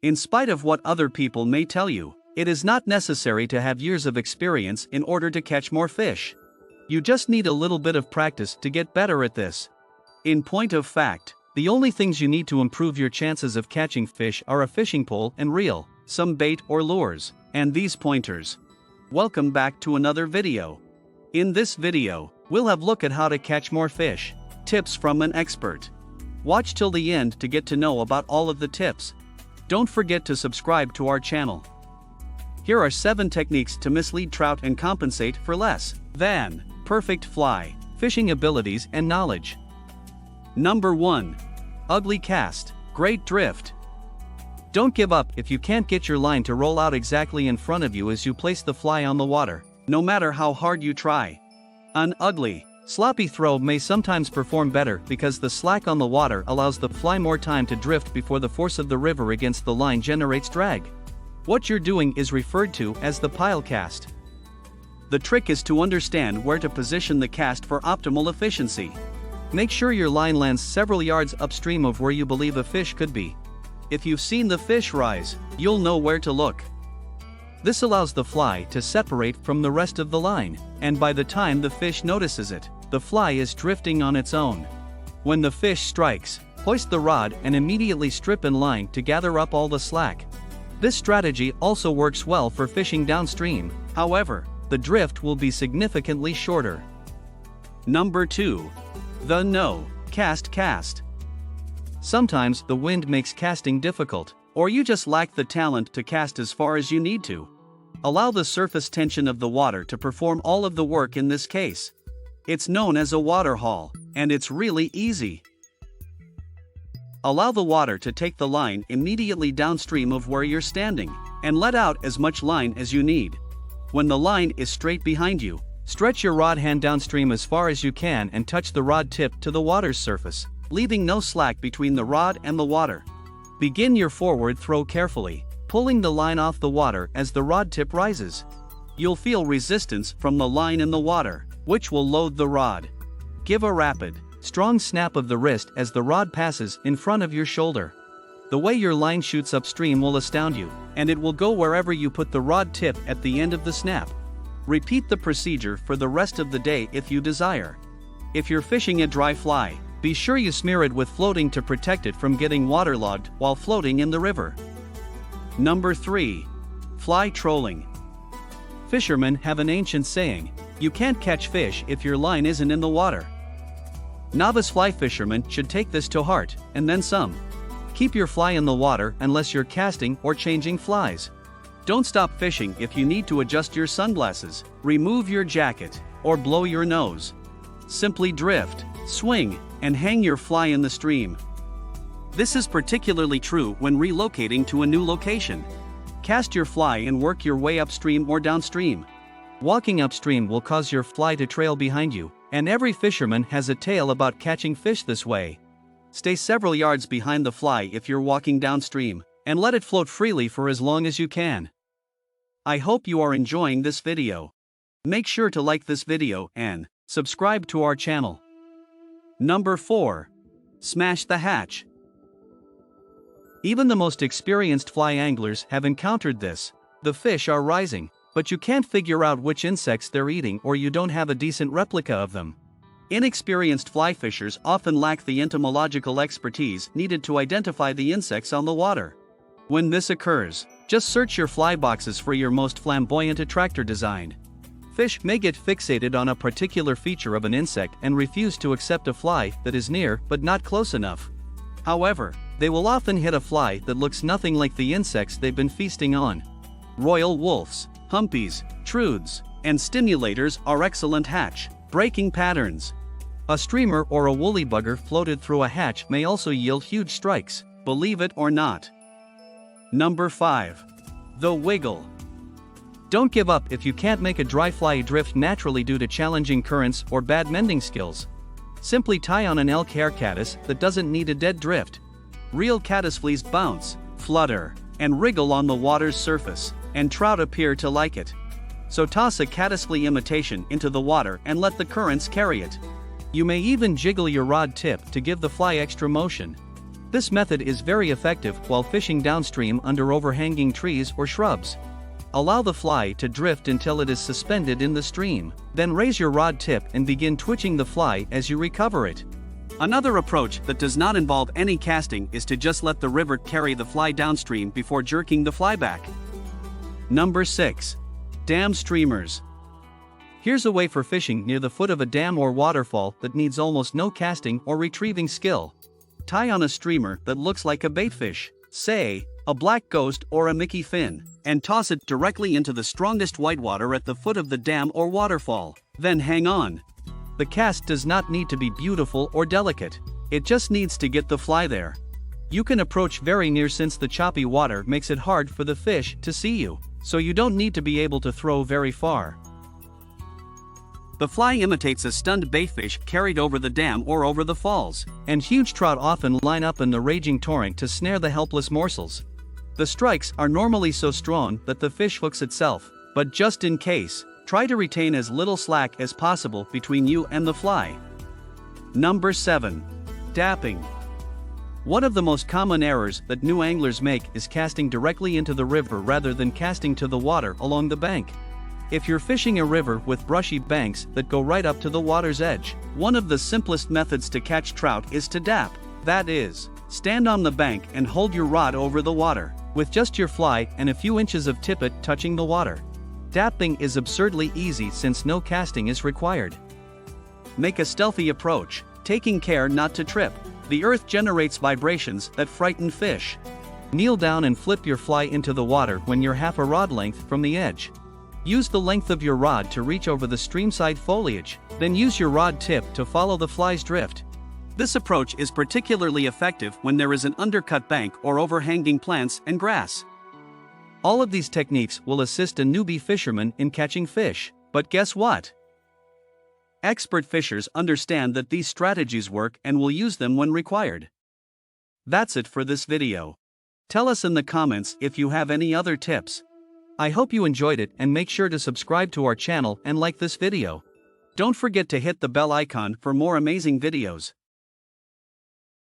In spite of what other people may tell you, it is not necessary to have years of experience in order to catch more fish. You just need a little bit of practice to get better at this. In point of fact, the only things you need to improve your chances of catching fish are a fishing pole and reel, some bait or lures, and these pointers. Welcome back to another video. In this video, we'll have a look at how to catch more fish. Tips from an expert. Watch till the end to get to know about all of the tips. Don't forget to subscribe to our channel. Here are 7 techniques to mislead trout and compensate for less than perfect fly fishing abilities and knowledge. Number 1. Ugly cast, great drift. Don't give up if you can't get your line to roll out exactly in front of you as you place the fly on the water, no matter how hard you try. An ugly, sloppy throw may sometimes perform better because the slack on the water allows the fly more time to drift before the force of the river against the line generates drag. What you're doing is referred to as the pile cast. The trick is to understand where to position the cast for optimal efficiency. Make sure your line lands several yards upstream of where you believe a fish could be. If you've seen the fish rise, you'll know where to look. This allows the fly to separate from the rest of the line, and by the time the fish notices it, the fly is drifting on its own. When the fish strikes, hoist the rod and immediately strip in line to gather up all the slack. This strategy also works well for fishing downstream, however, the drift will be significantly shorter. Number 2. The no-cast cast. Sometimes the wind makes casting difficult, or you just lack the talent to cast as far as you need to. Allow the surface tension of the water to perform all of the work in this case. It's known as a water haul, and it's really easy. Allow the water to take the line immediately downstream of where you're standing, and let out as much line as you need. When the line is straight behind you, stretch your rod hand downstream as far as you can and touch the rod tip to the water's surface, leaving no slack between the rod and the water. Begin your forward throw carefully, pulling the line off the water as the rod tip rises. You'll feel resistance from the line in the water, which will load the rod. Give a rapid, strong snap of the wrist as the rod passes in front of your shoulder. The way your line shoots upstream will astound you, and it will go wherever you put the rod tip at the end of the snap. Repeat the procedure for the rest of the day if you desire. If you're fishing a dry fly, be sure you smear it with floating to protect it from getting waterlogged while floating in the river. Number 3. Fly trolling. Fishermen have an ancient saying, "You can't catch fish if your line isn't in the water." Novice fly fishermen should take this to heart, and then some. Keep your fly in the water unless you're casting or changing flies. Don't stop fishing if you need to adjust your sunglasses, remove your jacket, or blow your nose. Simply drift, swing, and hang your fly in the stream. This is particularly true when relocating to a new location. Cast your fly and work your way upstream or downstream. Walking upstream will cause your fly to trail behind you, and every fisherman has a tale about catching fish this way. Stay several yards behind the fly if you're walking downstream, and let it float freely for as long as you can. I hope you are enjoying this video. Make sure to like this video and subscribe to our channel. Number 4. Smash the hatch. Even the most experienced fly anglers have encountered this. The fish are rising, but you can't figure out which insects they're eating, or you don't have a decent replica of them. Inexperienced fly fishers often lack the entomological expertise needed to identify the insects on the water. When this occurs, just search your fly boxes for your most flamboyant attractor design. Fish may get fixated on a particular feature of an insect and refuse to accept a fly that is near but not close enough. However, they will often hit a fly that looks nothing like the insects they've been feasting on. Royal wolves, humpies, trudes, and stimulators are excellent hatch breaking patterns. A streamer or a woolly bugger floated through a hatch may also yield huge strikes, believe it or not. Number 5. The wiggle. Don't give up if you can't make a dry fly drift naturally due to challenging currents or bad mending skills. Simply tie on an elk hair caddis that doesn't need a dead drift. Real caddis fleas bounce, flutter, and wriggle on the water's surface, and trout appear to like it. So toss a caddis flea imitation into the water and let the currents carry it. You may even jiggle your rod tip to give the fly extra motion. This method is very effective while fishing downstream under overhanging trees or shrubs. Allow the fly to drift until it is suspended in the stream, then raise your rod tip and begin twitching the fly as you recover it. Another approach that does not involve any casting is to just let the river carry the fly downstream before jerking the fly back. Number 6. Dam streamers. Here's a way for fishing near the foot of a dam or waterfall that needs almost no casting or retrieving skill. Tie on a streamer that looks like a baitfish, say, a black ghost or a Mickey fin, and toss it directly into the strongest whitewater at the foot of the dam or waterfall. Then hang on. The cast does not need to be beautiful or delicate. It just needs to get the fly there. You can approach very near since the choppy water makes it hard for the fish to see you, so you don't need to be able to throw very far. The fly imitates a stunned baitfish carried over the dam or over the falls, and huge trout often line up in the raging torrent to snare the helpless morsels. The strikes are normally so strong that the fish hooks itself, but just in case, try to retain as little slack as possible between you and the fly. Number 7. Dapping. One of the most common errors that new anglers make is casting directly into the river rather than casting to the water along the bank. If you're fishing a river with brushy banks that go right up to the water's edge, one of the simplest methods to catch trout is to dap. That is, stand on the bank and hold your rod over the water, with just your fly and a few inches of tippet touching the water. Dapping is absurdly easy since no casting is required. Make a stealthy approach, taking care not to trip. The earth generates vibrations that frighten fish. Kneel down and flip your fly into the water when you're half a rod length from the edge. Use the length of your rod to reach over the streamside foliage, then use your rod tip to follow the fly's drift. This approach is particularly effective when there is an undercut bank or overhanging plants and grass. All of these techniques will assist a newbie fisherman in catching fish, but guess what? Expert fishers understand that these strategies work and will use them when required. That's it for this video. Tell us in the comments if you have any other tips. I hope you enjoyed it and make sure to subscribe to our channel and like this video. Don't forget to hit the bell icon for more amazing videos.